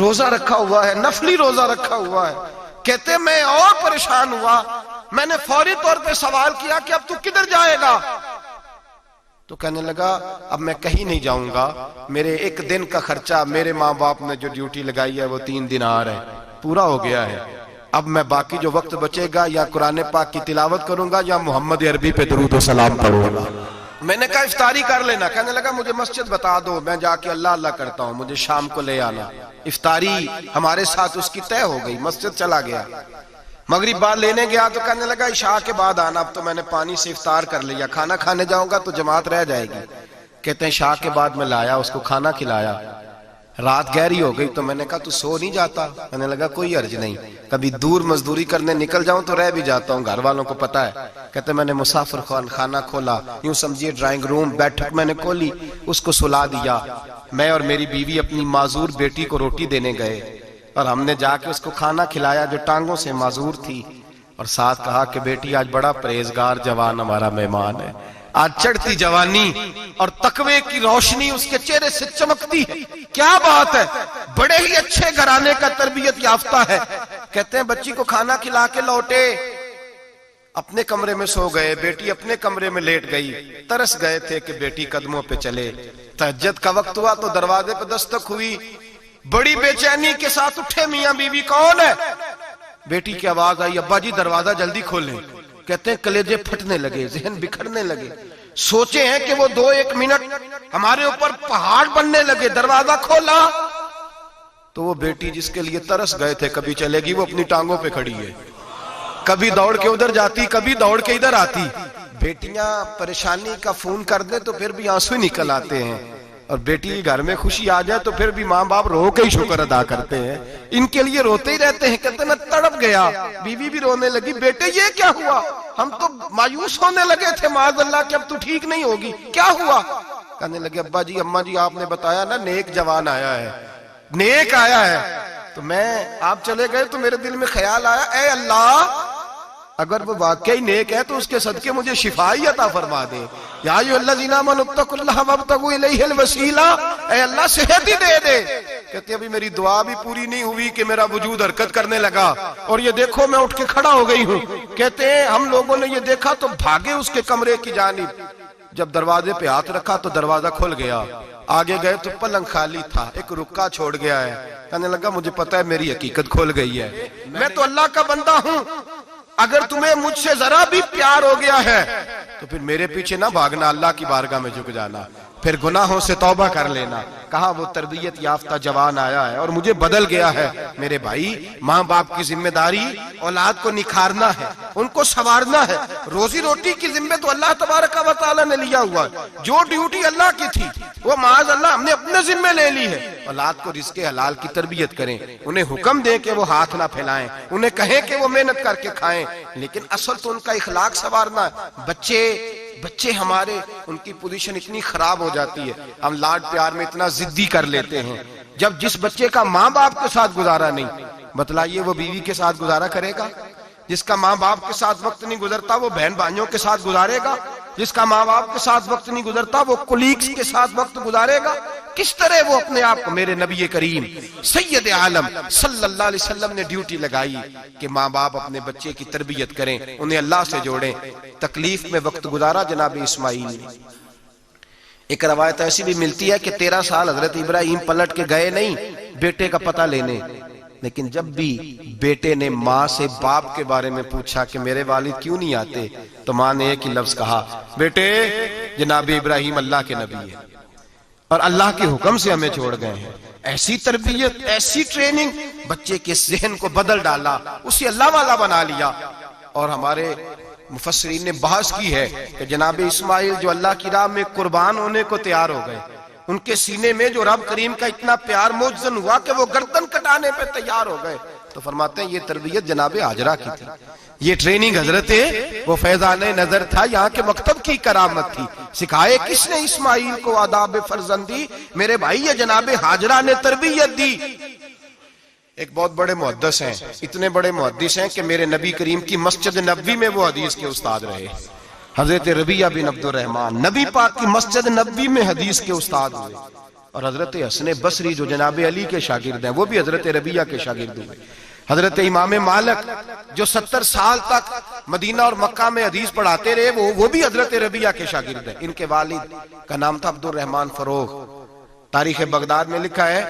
روزہ رکھا ہوا ہے، نفلی روزہ رکھا ہوا ہے. کہتے میں اور پریشان ہوا، میں نے فوری طور پہ سوال کیا کہ اب تو کدھر جائے گا؟ تو کہنے لگا اب میں کہیں نہیں جاؤں گا، میرے ایک دن کا خرچہ میرے ماں باپ نے جو ڈیوٹی لگائی ہے وہ 3 دینار ہے، پورا ہو گیا ہے. اب میں باقی جو وقت بچے گا یا قرآن پاک کی تلاوت کروں گا یا محمد عربی پہ درود و سلام پڑھوں گا. میں نے کہا افطاری کر لینا. کہنے لگا مجھے مسجد بتا دو، میں جا کے اللہ اللہ کرتا ہوں، مجھے شام کو لے آنا. افطاری ہمارے ساتھ اس کی طے ہو گئی، مسجد چلا گیا. مغرب بعد لینے گیا تو کہنے لگا عشاء کے بعد آنا. اب تو میں نے پانی سے افطار کر لیا، کھانا کھانے جاؤں گا تو جماعت رہ جائے گی. کہتے ہیں عشاء کے بعد میں لایا، اس کو کھانا کھلایا. رات گہری ہو گئی تو میں نے کہا تو سو نہیں جاتا؟ کہنے لگا کوئی عرض نہیں، کبھی دور مزدوری کرنے نکل جاؤں تو رہ بھی جاتا ہوں، گھر والوں کو پتا ہے. کہتے میں نے مسافر خانہ کھولا، یوں سمجھیے ڈرائنگ روم بیٹھک میں نے کھولی، اس کو سلا دیا. میں اور میری بیوی اپنی معذور بیٹی کو روٹی دینے گئے اور ہم نے جا کے اس کو کھانا کھلایا جو ٹانگوں سے معذور تھی، اور ساتھ کہا کہ بیٹی آج بڑا پرہیزگار جوان ہمارا مہمان ہے، آج چڑھتی جوانی اور تقوی کی روشنی اس کے چہرے سے چمکتی ہے. کیا بات ہے، بڑے ہی اچھے گھرانے کا تربیت یافتہ ہے. کہتے ہیں بچی کو کھانا کھلا کے لوٹے، اپنے کمرے میں سو گئے، بیٹی اپنے کمرے میں لیٹ گئی. ترس گئے تھے کہ بیٹی قدموں پہ چلے. تہجد کا وقت ہوا تو دروازے پہ دستک ہوئی. بڑی بے چینی کے ساتھ اٹھے میاں بیوی، کون ہے؟ بیٹی کی آواز آئی ابا جی دروازہ جلدی کھولیں. کہتے ہیں کلیجے پھٹنے لگے، ذہن بکھرنے لگے. سوچے ہیں کہ وہ 2-1 منٹ ہمارے اوپر پہاڑ بننے لگے. دروازہ کھولا تو وہ بیٹی جس کے لیے ترس گئے تھے کبھی چلے گی، وہ اپنی ٹانگوں پہ کھڑی ہے. کبھی دوڑ کے ادھر جاتی، کبھی دوڑ کے ادھر آتی. بیٹیاں پریشانی کا فون کر دیں تو پھر بھی آنسو نکل آتے ہیں، اور بیٹی گھر میں خوشی آ جائے تو پھر بھی ماں باپ رو کے ہی شکر ادا کرتے ہیں. ان کے لیے روتے ہی رہتے ہیں. کہتے میں تڑپ گیا. بیوی بھی رونے لگی، بیٹے یہ کیا ہوا؟ ہم تو مایوس ہونے لگے تھے معاذ اللہ کہ اب تو ٹھیک نہیں ہوگی، کیا ہوا؟ کہنے لگے ابا جی اماں جی آپ نے بتایا نا نیک جوان آیا ہے، نیک آیا ہے. تو میں آپ چلے گئے تو میرے دل میں خیال آیا اے اللہ اگر وہ واقعی نیک ہے تو اس کے صدقے مجھے شفائی عطا فرما دے. یا ایھا الذین آمنوا اتقوا اللہ وابتغوا الیہ الوسیلہ، اے اللہ صحت ہی دے دے. کہتے ابھی میری دعا بھی پوری نہیں ہوئی کہ میرا وجود حرکت کرنے لگا، اور یہ دیکھو میں اٹھ کے کھڑا ہو گئی ہوں. کہتے ہیں ہم لوگوں نے یہ دیکھا تو بھاگے اس کے کمرے کی جانب. جب دروازے پہ ہاتھ رکھا تو دروازہ کھل گیا. آگے گئے تو پلنگ خالی تھا، ایک رکا چھوڑ گیا ہے. کہنے لگا مجھے پتا ہے میری حقیقت کھل گئی ہے، میں تو اللہ کا بندہ ہوں. اگر تمہیں مجھ سے ذرا بھی پیار ہو گیا ہے تو پھر میرے پیچھے نہ بھاگنا، اللہ کی بارگاہ میں جھک جانا، پھر گناہوں سے توبہ کر لینا. کہا وہ تربیت یافتہ جوان آیا ہے اور مجھے بدل گیا ہے. میرے بھائی ماں باپ کی ذمہ داری اولاد کو نکھارنا ہے، ان کو سنوارنا ہے. روزی روٹی کی ذمہ تو اللہ تبارک و تعالی نے لیا ہوا ہے. جو ڈیوٹی اللہ کی تھی وہ معاذ اللہ ہم نے اپنے ذمہ لے لی ہے. اولاد کو رزق حلال کی تربیت کریں، انہیں حکم دیں کہ وہ ہاتھ نہ پھیلائیں، انہیں کہیں کہ وہ محنت کر کے کھائیں، لیکن اصل تو ان کا اخلاق سنوارنا ہے. بچے ہمارے ان کی پوزیشن اتنی خراب ہو جاتی ہے، ہم لاڈ پیار میں اتنا ضدی کر لیتے ہیں. جب جس بچے کا ماں باپ کے ساتھ گزارا نہیں، بتلائیے وہ بیوی کے ساتھ گزارا کرے گا؟ جس کا ماں باپ کے ساتھ وقت نہیں گزرتا وہ بہن بھائیوں کے ساتھ گزارے گا؟ جس کا ماں باپ کے ساتھ وقت نہیں گزرتا وہ کولیگز کے ساتھ وقت گزارے گا؟ کس طرح وہ اپنے آپ کو، میرے نبی کریم سید عالم صلی اللہ علیہ وسلم نے ڈیوٹی لگائی کہ ماں باپ اپنے بچے کی تربیت کریں، انہیں اللہ سے جوڑیں. تکلیف میں وقت گزارا جناب اسماعیل نے. ایک روایت ایسی بھی ملتی ہے کہ 13 سال حضرت ابراہیم پلٹ کے گئے نہیں بیٹے کا پتہ لینے، لیکن جب بھی بیٹے نے ماں سے باپ کے بارے میں پوچھا کہ میرے والد کیوں نہیں آتے تو ماں نے ایک ہی لفظ کہا، بیٹے جناب ابراہیم اللہ کے نبی ہے اور اللہ کے حکم سے ہمیں چھوڑ گئے ہیں. ایسی تربیت، ایسی ٹریننگ بچے کے ذہن کو بدل ڈالا، اسے اللہ والا بنا لیا. اور ہمارے مفسرین نے بحث کی ہے کہ جناب اسماعیل جو اللہ کی راہ میں قربان ہونے کو تیار ہو گئے، ان کے سینے میں جو رب کریم کا اتنا پیار موجزن ہوا کہ وہ گردن کٹانے پہ تیار ہو گئے. تو فرماتے ہیں یہ تربیت جناب ہاجرہ کی تھی، یہ ٹریننگ حضرت وہ فیضان نظر تھا، یہاں کے مکتب کی کرامت تھی. سکھائے کس نے اسماعیل کو آداب فرزندی؟ میرے بھائی یہ جناب ہاجرہ نے تربیت دی. ایک بہت بڑے محدث ہیں، اتنے بڑے محدث ہیں کہ میرے نبی کریم کی مسجد نبوی میں وہ حدیث کے استاد رہے. حضرت ربیعہ بن عبد الرحمن نبی پاک کی مسجد نبوی میں حدیث کے استاد ہوئے. اور حضرت حسن بصری جو جناب علی کے شاگرد ہیں وہ بھی حضرت ربیہ کے شاگرد ہوئے. حضرت امام مالک جو 70 سال تک مدینہ اور مکہ میں حدیث پڑھاتے رہے وہ بھی حضرت ربیہ کے شاگرد ہیں. ان کے والد کا نام تھا عبد الرحمن فروغ. تاریخ بغداد میں لکھا ہے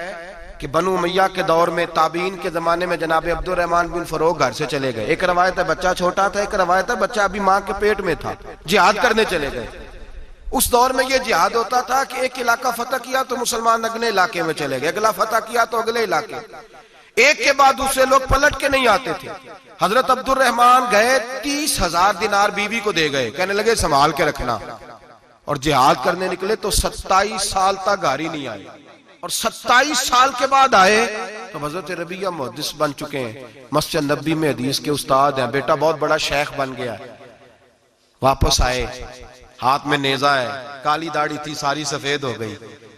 کہ بنو امیہ کے دور میں تابعین کے زمانے میں جناب عبد الرحمن بن فروغ گھر سے چلے گئے. ایک روایت ہے بچہ چھوٹا تھا, ایک روایت ہے بچہ ابھی ماں کے پیٹ میں تھا, جہاد کرنے چلے گئے. اس دور میں یہ جہاد ہوتا تھا کہ ایک علاقہ فتح کیا تو مسلمان اگلے علاقے میں چلے گئے, اگلا فتح کیا تو اگلے علاقے, ایک کے بعد دوسرے لوگ پلٹ کے نہیں آتے تھے. حضرت عبد الرحمن گئے 30,000 دینار بیوی کو دے گئے, کہنے لگے سنبھال کے رکھنا. اور جہاد کرنے نکلے تو 27 سال تک گھر ہی نہیں آئے, اور 27 سال کے بعد آئے تو حضرت ربیہ محدث بن چکے ہیں, مسجد نبی میں حدیث کے استاد ہیں, بیٹا بہت بڑا شیخ بن گیا. واپس آئے, ہاتھ میں نیزہ ہے, کالی داڑھی تھی ساری سفید ہو گئی,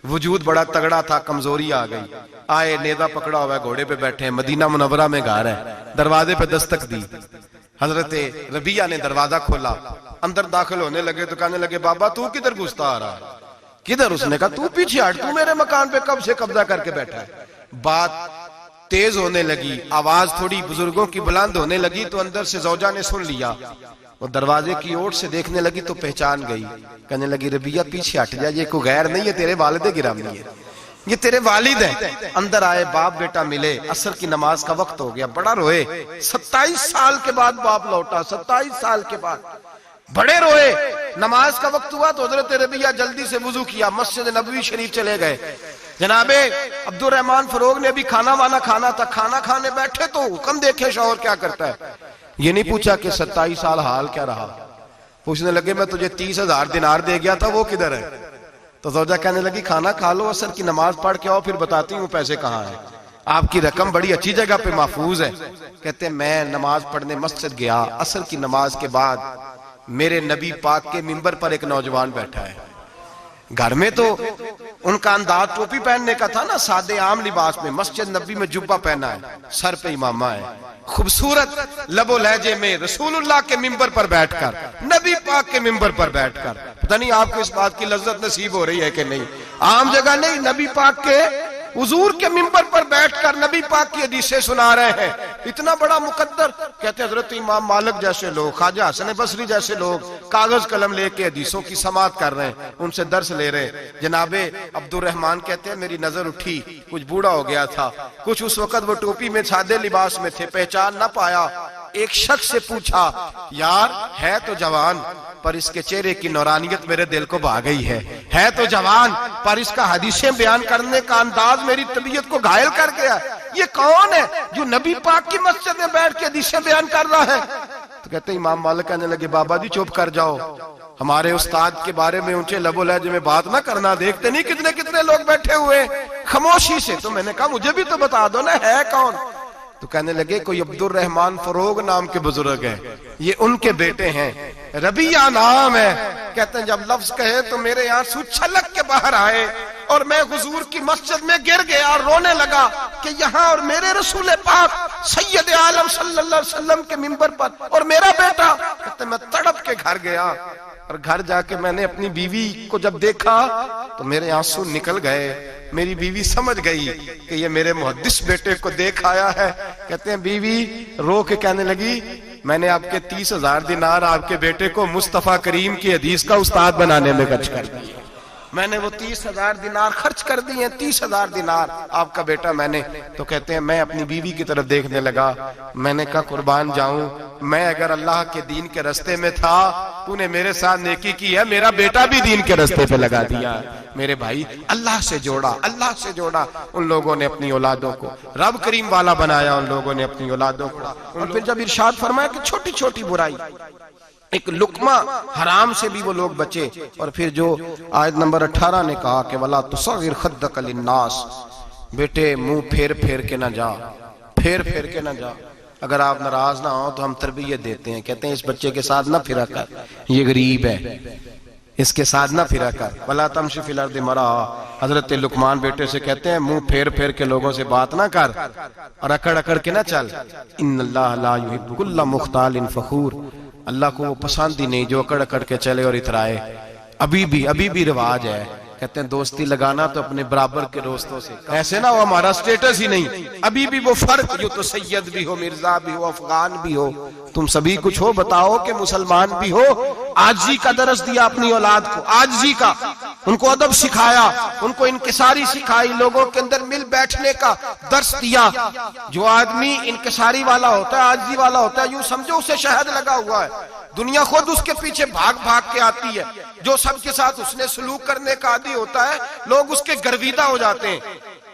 وجود بڑا تگڑا تھا, کمزوری آ گئی. آئے, نیزہ پکڑا ہوا ہے, گھوڑے پہ بیٹھے ہیں, مدینہ منورہ میں گھر ہے, دروازے پہ دستک دی. حضرت ربیہ نے دروازہ کھولا, اندر داخل ہونے لگے تو کہنے لگے بابا تو کدھر گھستا آ رہا ہے؟ کدھر؟ اس نے کہا تو پیچھے ہٹ, تو میرے مکان پہ کب سے قبضہ کر کے بیٹھا ہے. بات تیز ہونے لگی, آواز تھوڑی بزرگوں کی بلند ہونے لگی تو اندر سے زوجہ نے سن لیا. وہ دروازے کی اوٹ سے دیکھنے لگی تو پہچان گئی, کہنے لگی ربیہ پیچھے ہٹ جا, یہ کوئی غیر نہیں ہے, تیرے والد گرامی ہے, یہ تیرے والد ہیں. اندر آئے, باپ بیٹا ملے, عصر کی نماز کا وقت ہو گیا, بڑا روئے. 27 سال کے بعد باپ لوٹا, 27 سال کے بعد بڑے روئے. نماز کا وقت ہوا تو حضرت ربیہ جلدی سے وضو کیا, مسجد نبوی شریف چلے گئے. جناب عبد الرحمن فروغ نے ابھی کھانا وانا کھانا تھا, کھانا کھانے بیٹھے تو حکم دیکھے شوہر کیا کرتا ہے. یہ نہیں پوچھا کہ 27 سال حال کیا رہا, پوچھنے لگے میں تجھے 30,000 دینار دے گیا تھا, وہ کدھر ہے؟ تو زوجہ کہنے لگی کھانا کھا لو, عصر کی نماز پڑھ کے آؤ, پھر بتاتی ہوں پیسے کہاں ہیں. آپ کی رقم بڑی اچھی جگہ پہ محفوظ ہے. کہتے ہیں میں نماز پڑھنے مسجد گیا, عصر کی نماز کے بعد میرے نبی پاک کے منبر پر ایک نوجوان بیٹھا ہے. گھر میں تو ان کا انداز ٹوپی پہننے کا تھا نا, سادے عام لباس میں, مسجد نبی میں جبہ پہنا ہے, سر پہ امامہ ہے, خوبصورت لب و لہجے میں رسول اللہ کے منبر پر بیٹھ کر, نبی پاک کے منبر پر بیٹھ کر. پتہ نہیں آپ کو اس بات کی لذت نصیب ہو رہی ہے کہ نہیں, عام جگہ نہیں, نبی پاک کے حضور کے منبر پر بیٹھ کر نبی پاک کی حدیثیں سنا رہے ہیں. اتنا بڑا مقدر. کہتے ہیں حضرت امام مالک جیسے لوگ, خواجہ حسن بصری جیسے لوگ کاغذ قلم لے کے حدیثوں کی سماعت کر رہے ہیں, ان سے درس لے رہے ہیں. جناب عبد الرحمن کہتے ہیں میری نظر اٹھی, کچھ بوڑھا ہو گیا تھا, کچھ اس وقت وہ ٹوپی میں سادے لباس میں تھے, پہچان نہ پایا. ایک شخص سے پوچھا یار ہے تو جوان پر اس کے چہرے کی نورانیت میرے دل کو بھا گئی ہے تو جوان پر اس کا حدیثیں بیان کرنے کا انداز میری طبیعت کو گھائل کر گیا. یہ کون ہے جو نبی پاک کی مسجد میں بیٹھ کے حدیثیں بیان کر رہا ہے؟ تو کہتے ہیں امام مالک کہنے لگے بابا جی چپ کر جاؤ, ہمارے استاد کے بارے میں اونچے لب و لہجے میں بات نہ کرنا, دیکھتے نہیں کتنے کتنے لوگ بیٹھے ہوئے خاموشی سے. تو میں نے کہا مجھے بھی تو بتا دو نا ہے کون. تو کہنے لگے کوئی عبد الرحمن فروغ نام کے بزرگ ہیں, یہ ان کے بیٹے ہیں, ربیہ نام ہے. کہتے ہیں جب لفظ کہے تو میرے آنسو چھلک کے باہر آئے اور میں حضور کی مسجد میں گر گیا اور رونے لگا کہ یہاں اور میرے رسول پاک سید عالم صلی اللہ علیہ وسلم کے منبر پر اور میرا بیٹا. کہتے ہیں میں تڑپ کے گھر گیا اور گھر جا کے میں نے اپنی بیوی کو جب دیکھا تو میرے آنسو نکل گئے. میری بیوی سمجھ گئی کہ یہ میرے محدث بیٹے کو دیکھ آیا ہے. کہتے ہیں بیوی رو کے کہنے لگی میں نے آپ کے 30,000 دینار آپ کے بیٹے کو مصطفیٰ کریم کی حدیث کا استاد بنانے میں خرچ کر دیے. میں نے وہ 30,000 دینار خرچ کر دیے, 30,000 دینار آپ کا بیٹا میں نے. تو کہتے ہیں میں اپنی بیوی کی طرف دیکھنے لگا, میں نے کہا قربان جاؤں, میں اگر اللہ کے دین کے رستے میں تھا تو نے میرے ساتھ نیکی کی ہے, میرا بیٹا بھی دین کے رستے پہ لگا دیا. میرے بھائی اللہ سے جوڑا, اللہ سے جوڑا. ان لوگوں نے اپنی اولادوں کو رب کریم والا بنایا, ان لوگوں نے اپنی اولادوں کو. اور پھر جب ارشاد فرمایا کہ چھوٹی چھوٹی برائی, ایک لقمہ حرام سے بھی وہ لوگ بچے. اور پھر جو آیت نمبر 18 نے کہا کہ وَلَا تُصَغِّرْ خَدَّكَ لِلنَّاسِ, بیٹے منہ پھیر پھیر کے نہ جا, پھیر پھیر کے نہ جا. اگر آپ ناراض نہ ہوں تو ہم تربیت دیتے ہیں, کہتے ہیں اس بچے کے ساتھ نہ پھرا کر, یہ غریب ہے, اس کے ساتھ نہ پھرا کر. وَلَا تَمْشِ فِي الْأَرْضِ مَرَحًا, حضرت لقمان بیٹے سے کہتے ہیں منہ پھیر پھیر کے لوگوں سے بات نہ کر اور اکڑ اکڑ کے نہ چل. إِنَّ اللَّهَ لَا يُحِبُّ كُلَّ مُخْتَالٍ فَخُورٍ, اللہ کو وہ پسند ہی نہیں جو اکڑ اکڑ کے چلے اور اترائے. ابھی بھی رواج ہے, کہتے ہیں دوستی لگانا تو اپنے برابر کے دوستوں سے، ایسے نہ وہ ہمارا سٹیٹس ہی نہیں، ابھی بھی وہ فرق، جو تو سید بھی ہو، مرزا بھی ہو، افغان بھی ہو، تم سبھی کچھ ہو، بتاؤ کہ مسلمان بھی ہو۔ عاجزی کا درس دیا اپنی اولاد کو، عاجزی کا، ان کو ادب سکھایا، ان کو انکساری سکھائی، لوگوں کے اندر مل بیٹھنے کا درس دیا۔ جو آدمی انکساری والا ہوتا ہے، عاجزی والا ہوتا ہے، یوں سمجھو اسے شہد لگا ہوا ہے، دنیا خود اس کے پیچھے بھاگ بھاگ کے آتی ہے۔ جو سب کے ساتھ اس نے سلوک کرنے کا عادی ہوتا ہے، لوگ اس کے گرویدہ ہو جاتے ہیں۔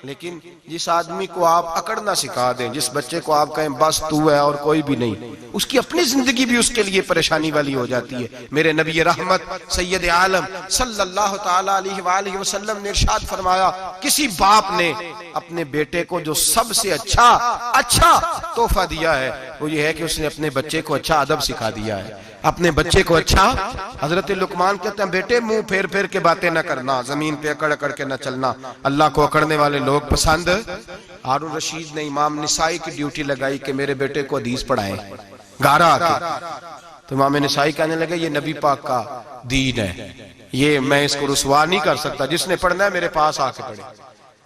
لیکن جس آدمی کو آپ اکڑنا سکھا دیں، جس بچے کو آپ کہیں بس تو ہے اور کوئی بھی نہیں، اس کی اپنی زندگی بھی اس کے لیے پریشانی والی ہو جاتی ہے۔ میرے نبی رحمت سید عالم صلی اللہ تعالی علیہ وآلہ وسلم نے ارشاد فرمایا، کسی باپ نے اپنے بیٹے کو جو سب سے اچھا تحفہ دیا ہے وہ یہ ہے کہ اس نے اپنے بچے کو اچھا ادب سکھا دیا ہے، اپنے بچے کو اچھا۔ حضرت لقمان کہتے ہیں بیٹے منہ پھیر پھیر کے باتیں نہ کرنا، زمین پہ اکڑ اکڑ کے نہ چلنا، اللہ کو اکڑنے والے لوگ پسند۔ ہارون رشید نے امام نسائی کی ڈیوٹی لگائی کہ میرے بیٹے کو حدیث پڑھائیں گارا آ کے، تو امام نسائی کہنے لگے یہ نبی پاک کا دین ہے، یہ میں اس کو رسوا نہیں کر سکتا، جس نے پڑھنا ہے میرے پاس آ کے پڑھے،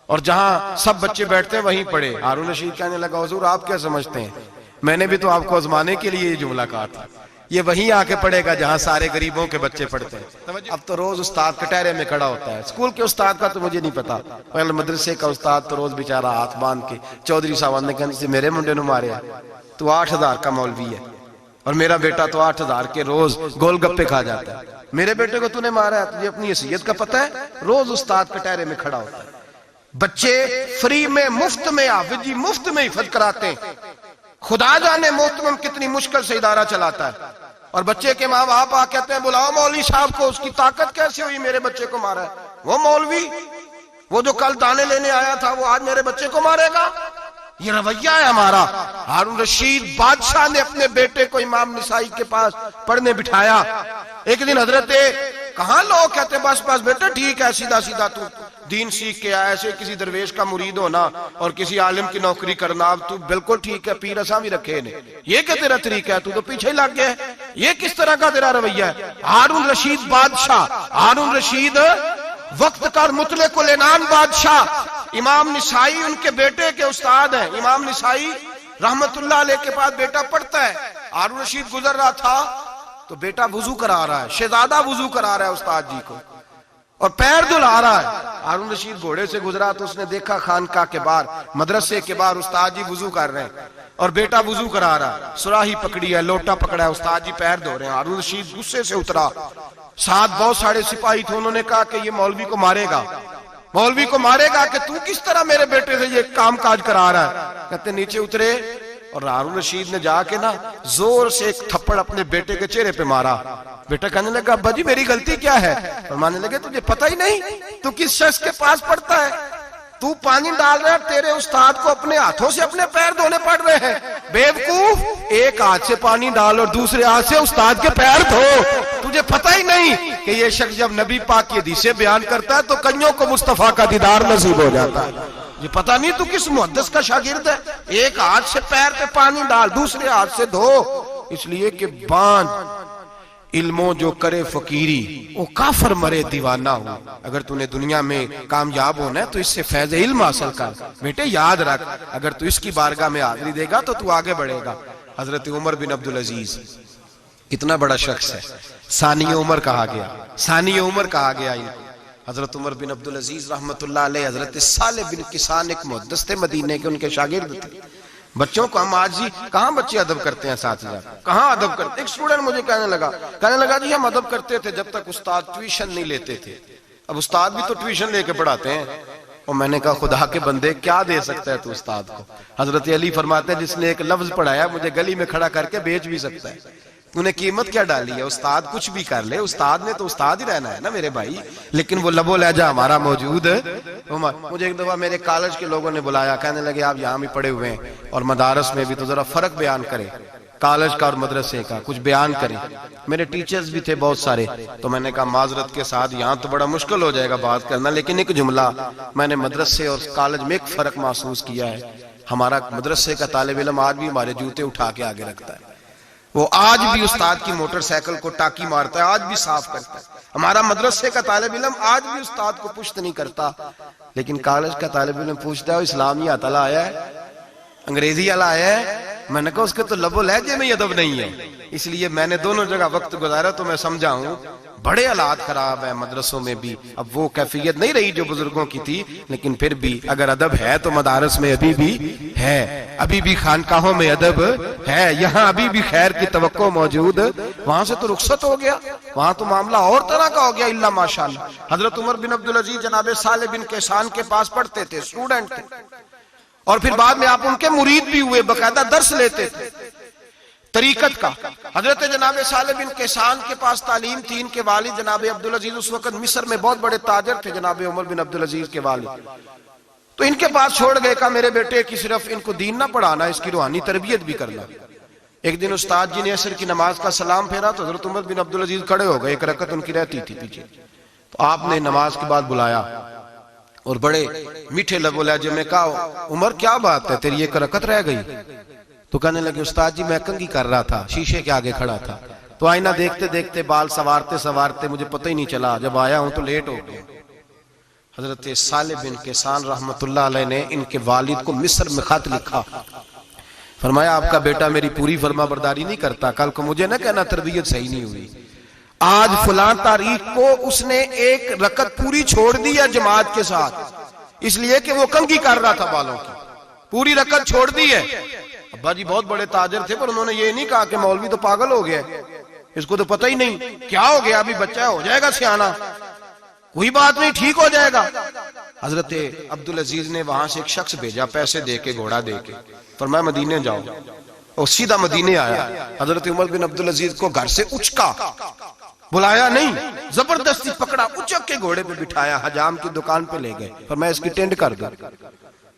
اور جہاں سب بچے بیٹھتے ہیں وہیں پڑھے۔ ہارون رشید کہنے لگا حضور آپ کیا سمجھتے ہیں، میں نے بھی تو آپ کو آزمانے کے لیے یہ جملہ کہا تھا، یہ وہیں آ کے پڑھے گا جہاں سارے غریبوں کے بچے پڑھتے ہیں۔ اب تو روز استاد کٹہرے میں کھڑا ہوتا ہے، اسکول کے استاد کا تو مجھے نہیں پتا، پہلے مدرسے کا استاد تو روز بیچارہ ہاتھ باندھ کے چودھری صاحب نے کہنے سے میرے منڈے نو مارے، تو 8,000 کا مولوی ہے اور میرا بیٹا تو 8,000 کے روز گول گپے کھا جاتا ہے، میرے بیٹے کو تو نے مارا ہے، تجھے اپنی حیثیت کا پتہ ہے؟ روز استاد کٹہرے میں کھڑا ہوتا ہے۔ بچے فری میں، مفت میں، حافظ جی مفت میں حفظ کراتے ہیں، خدا جانے محترم کتنی مشکل سے ادارہ چلاتا ہے، اور بچے کے ماں باپ آ کہتے ہیں بلاؤ مولوی صاحب کو، اس کی طاقت کیسے ہوئی میرے بچے کو مارا ہے؟ وہ مولوی وہ جو کل دانے لینے آیا تھا وہ آج میرے بچے کو مارے گا؟ یہ رویہ ہے ہمارا۔ ہارون رشید بادشاہ نے اپنے بیٹے کو امام نسائی کے پاس پڑھنے بٹھایا۔ ایک دن حضرت کہاں لوگ کہتے بس بس بیٹا ٹھیک ہے، سیدھا سیدھا تو دین سیکھ کے آیا، ایسے کسی درویش کا مرید ہونا اور کسی عالم کی نوکری کرنا، اب تو بالکل ٹھیک ہے، پیر اساں بھی رکھے نے، یہ کہ تیرا طریقہ ہے، تو پیچھے ہی لگ گیا ہے، یہ کس طرح کا تیرا رویہ ہے؟ ہارون رشید بادشاہ، ہارون رشید وقت کا مطلق العنان بادشاہ، امام نسائی ان کے بیٹے کے استاد ہیں، امام نسائی رحمت اللہ علیہ کے پاس بیٹا پڑھتا ہے۔ ہارون رشید گزر رہا تھا تو بیٹا وضو کرا رہا ہے، شہزادہ وضو کرا رہا ہے استاد جی کو، اور پیر دھلا رہا ہے۔ ہارون رشید گھوڑے سے گزرا تو اس نے دیکھا خانقاہ کے باہر، مدرسے کے باہر استاد جی وضو کر رہے ہیں اور بیٹا وضو کرا رہا ہے، سراہی پکڑی ہے، لوٹا پکڑا ہے، استاد جی پیر دھو رہے ہیں۔ ہارون رشید غصے سے اترا، ساتھ بہت سارے سپاہی تھے، انہوں نے کہا کہ یہ مولوی کو مارے گا، مولوی کو مارے گا کہ تو کس طرح میرے بیٹے سے یہ کام کاج کرا رہا ہے؟ کہتے نیچے اترے اور ہارون رشید نے جا کے نا زور سے ایک تھپڑ اپنے بیٹے کے چہرے پہ مارا۔ بیٹا کہنے لگا ابا جی میری غلطی کیا ہے؟ فرمانے لگے تجھے پتہ ہی نہیں تو کس شخص کے پاس پڑھتا ہے؟ تو پانی ڈال رہا ہے، تیرے استاد کو اپنے ہاتھوں سے اپنے پیر دھونے پڑ رہے ہیں، بیوقوف، ایک ہاتھ سے پانی ڈال اور دوسرے ہاتھ سے استاد کے پیر دھو، تجھے پتہ ہی نہیں کہ یہ شخص جب نبی پاک کی حدیثیں بیان کرتا ہے تو کئیوں کو مصطفیٰ کا دیدار نصیب ہو جاتا ہے۔ یہ پتہ نہیں تو کس محدث کا شاگرد ہے، ایک ہاتھ سے پیر پہ پانی ڈال دوسرے ہاتھ سے دھو، اس لیے کہ باندھ علموں جو کرے فقیری وہ کافر مرے دیوانہ ہو۔ اگر تو نے دنیا میں کامیاب ہونا ہے تو اس سے فیض علم حاصل کر، بیٹے یاد رکھ، اگر تو اس کی بارگاہ میں حاضری دے گا تو آگے بڑھے گا۔ حضرت عمر بن عبدالعزیز کتنا بڑا شخص ہے، ثانی عمر کہا گیا، ثانی عمر کہا گیا۔ حضرت عمر بن عبدالعزیز رحمت اللہ علیہ، حضرت صالح بن کسان ایک محدث تھے مدینے کے، ان کے شاگرد تھے۔ بچوں کو ہم آج ہی کہاں بچے ادب کرتے ہیں، اساتذہ کہاں ادب کرتے؟ ایک اسٹوڈنٹ مجھے کہنے لگا جی ہم ادب کرتے تھے جب تک استاد ٹیوشن نہیں لیتے تھے، اب استاد بھی تو ٹیوشن لے کے پڑھاتے ہیں۔ اور میں نے کہا خدا کے بندے کیا دے سکتا ہے تو استاد کو؟ حضرت علی فرماتے ہیں جس نے ایک لفظ پڑھایا مجھے گلی میں کھڑا کر کے بیچ بھی سکتا ہے، تو نے قیمت کیا ڈالی ہے؟ استاد کچھ بھی کر لے، استاد نے تو استاد ہی رہنا ہے نا میرے بھائی، لیکن وہ لب و لہجہ ہمارا موجود ہے۔ مجھے ایک دفعہ میرے کالج کے لوگوں نے بلایا، کہنے لگے آپ یہاں بھی پڑھے ہوئے ہیں اور مدارس میں بھی، تو ذرا فرق بیان کریں کالج کا اور مدرسے کا، کچھ بیان کریں۔ میرے ٹیچرز بھی تھے بہت سارے، تو میں نے کہا معذرت کے ساتھ یہاں تو بڑا مشکل ہو جائے گا بات کرنا، لیکن ایک جملہ میں نے مدرسے اور کالج میں ایک فرق محسوس کیا ہے، ہمارا مدرسے کا طالب علم آج بھی ہمارے جوتے اٹھا کے آگے رکھتا ہے، وہ آج بھی استاد کی موٹر سائیکل کو ٹاکی مارتا ہے، آج بھی صاف کرتا ہے، ہمارا مدرسے کا طالب علم آج بھی استاد کو پشت نہیں کرتا، لیکن کالج کا طالب علم پوچھتا ہے اسلامی اتلا آیا ہے، انگریزی والا آیا ہے؟ میں نے کہا اس کے تو لب و لہجے میں ادب نہیں ہے۔ اس لیے میں نے دونوں جگہ وقت گزارا تو میں سمجھا ہوں بڑے حالات خراب ہیں مدرسوں میں بھی۔ اب وہ کیفیت نہیں رہی جو بزرگوں کی تھی، لیکن پھر بھی اگر ادب ہے تو مدارس میں ابھی بھی ہے، ابھی بھی خانقاہوں میں ادب ہے، یہاں ابھی بھی خیر کی توقع موجود۔ وہاں سے تو رخصت ہو گیا، وہاں تو معاملہ اور طرح کا ہو گیا الا ماشاءاللہ۔ حضرت عمر بن عبدالعزیز جناب صالح بن کیسان کے پاس پڑھتے تھے، اسٹوڈنٹ تھے، اور پھر بعد میں آپ ان کے مرید بھی ہوئے، باقاعدہ درس لیتے تھے طریقت کا۔ حضرت جناب صالح بن کیسان کے پاس تعلیم تھی، ان کے والد جناب عبدالعزیز اس وقت مصر میں بہت بڑے تاجر تھے، جناب عمر بن عبدالعزیز کے والد۔ تو ان کے پاس چھوڑ گئے، کہا میرے بیٹے کی صرف ان کو دین نہ پڑھانا، اس کی روحانی تربیت بھی کرنا۔ ایک دن استاد جی نے عصر کی نماز کا سلام پھیرا تو حضرت عمر بن عبدالعزیز کھڑے ہو گئے، ایک رکعت ان کی رہتی تھی پیچھے، تو آپ نے نماز کے بعد بلایا اور بڑے میٹھے لب و لہجے میں کہا عمر کیا بات ہے تیری ایک رکعت رہ گئی؟ تو کہنے لگے استاد جی میں کنگھی کر رہا تھا، شیشے کے آگے کھڑا تھا، تو آئینہ دیکھتے دیکھتے بال سوارتے سوارتے مجھے پتہ ہی نہیں چلا، جب آیا ہوں تو لیٹ ہو گیا۔ حضرت صالح بن کیسان رحمت اللہ علیہ نے ان کے والد کو مصر میں خط لکھا، فرمایا آپ کا بیٹا میری پوری فرما برداری نہیں کرتا، کل کو مجھے نہ کہنا تربیت صحیح نہیں ہوئی۔ آج فلاں تاریخ کو اس نے ایک رکعت پوری چھوڑ دی ہے جماعت کے ساتھ، اس لیے کہ وہ کنگھی کر رہا تھا بالوں کی، پوری رکعت چھوڑ دی ہے۔ ابا جی بہت بڑے تاجر تھے، پر انہوں نے یہ نہیں کہا کہ مولوی تو پاگل ہو گیا، اس کو تو پتہ ہی نہیں کیا ہو گیا، ابھی بچہ ہو جائے گا سیانا، کوئی بات نہیں ٹھیک ہو جائے گا۔ حضرت عبدالعزیز نے وہاں سے ایک شخص بھیجا، پیسے دے کے گھوڑا دے کے، فرمایا مدینے جاؤ، اور سیدھا مدینے آیا۔ حضرت عمر بن عبدالعزیز کو گھر سے اچکا، بلایا نہیں، زبردستی پکڑا، اچک کے گھوڑے پہ بٹھایا، حجام کی دکان پہ لے گئے، فرمایا اس کی ٹینڈ کر دو،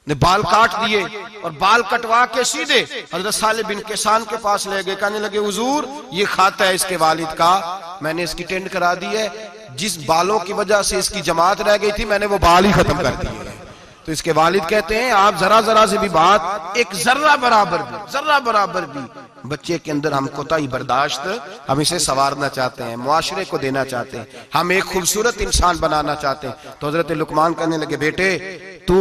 نے بال کاٹ دیے اور بال کٹوا کے سیدھے حضرت صالح بن کیسان کے پاس لے گئے، کہنے لگے حضور یہ خاتا ہے اس کے والد کا، میں نے اس کی ٹینڈ کرا دی ہے، جس بالوں کی وجہ سے اس کی جماعت رہ گئی تھی میں نے وہ بال ہی ختم کر دیے۔ تو اس کے والد کہتے ہیں آپ ذرا سے بھی بات، ایک ذرہ برابر بھی بچے کے اندر ہم کوتاہی برداشت، ہم اسے سنوارنا چاہتے ہیں، معاشرے کو دینا چاہتے ہیں، ہم ایک خوبصورت انسان بنانا چاہتے ہیں۔ تو حضرت لقمان کہنے لگے بیٹے تو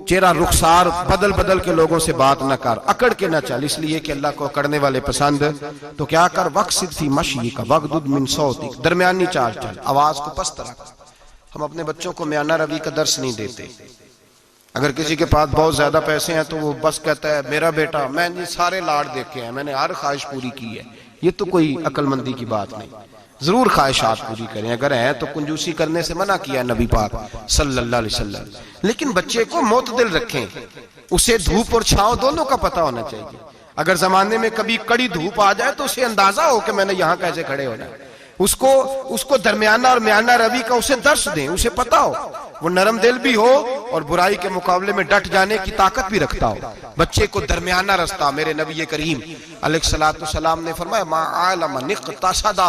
چہرہ رخسار بدل کے لوگوں سے بات نہ کر، اکڑ کے نہ چل، اس لیے کہ اللہ کو اکڑنے والے پسند۔ تو کیا کر وقصد فی مشی کا وغضض من صوتک، درمیانی چال چل، آواز کو پست رکھ۔ ہم اپنے بچوں کو میانہ روی کا درس نہیں دیتے۔ اگر کسی کے پاس بہت زیادہ پیسے ہیں تو وہ بس کہتا ہے میرا بیٹا، میں نے سارے لاڑ دیکھے ہیں، میں نے ہر خواہش پوری کی ہے، یہ تو کوئی عقل مندی کی بات نہیں۔ ضرور خواہشات پوری کریں، اگر ہیں تو کنجوسی کرنے سے منع کیا نبی پاک صلی اللہ علیہ وسلم، لیکن بچے کو معتدل رکھیں، اسے دھوپ اور چھاؤں دونوں کا پتہ ہونا چاہیے۔ اگر زمانے میں کبھی کڑی دھوپ آ جائے تو اسے اندازہ ہو کہ میں نے یہاں کیسے کھڑے ہونا ہے، اس کو درمیانہ اور میانہ روی کا اسے درس دیں، اسے پتہ ہو، وہ نرم دل بھی ہو اور برائی کے مقابلے میں ڈٹ جانے کی طاقت بھی رکھتا ہو۔ بچے کو درمیانہ رستہ، میرے نبی کریم علیہ السلام نے فرمایا ما عالم نقتصد،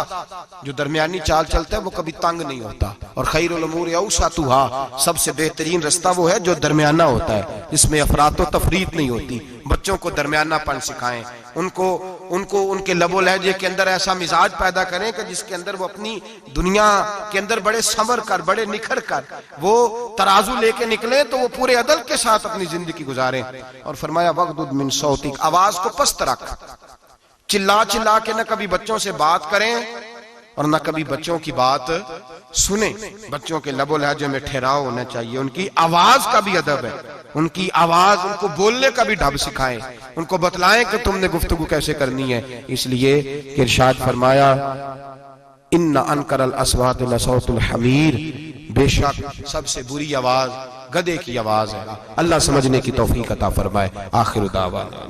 جو درمیانی چال چلتا ہے وہ کبھی تنگ نہیں ہوتا، اور خیر الامور اوسطھا، سب سے بہترین رستہ وہ ہے جو درمیانہ ہوتا ہے، جس میں افراط و تفریط نہیں ہوتی۔ بچوں کو درمیانہ پن سکھائیں، ان کے لب و لہجے کے اندر ایسا مزاج پیدا کریں کہ جس کے اندر وہ اپنی دنیا کے اندر بڑے سنور کر، بڑے نکھر کر وہ ترازو لے کے نکلیں تو وہ پورے عدل کے ساتھ اپنی زندگی گزاریں۔ اور فرمایا وغضض من صوتک، آواز کو پست رکھ، چلا کے نہ کبھی بچوں سے بات کریں اور نہ کبھی بچوں کی بات سنیں۔ بچوں کے لب و لہجے میں ٹھہراؤ ہونا چاہیے، ان کی آواز کا بھی ادب ہے، ان کی آواز، ان کو بولنے کا بھی ڈھب سکھائیں، ان کو بتلائیں کہ تم نے گفتگو کیسے کرنی ہے۔ اس لیے کہ ارشاد فرمایا ان انکر الاصوات لصوت الحمیر، بے شک سب سے بری آواز گدھے کی آواز ہے۔ اللہ سمجھنے کی توفیق عطا فرمائے۔ آخر دعوانا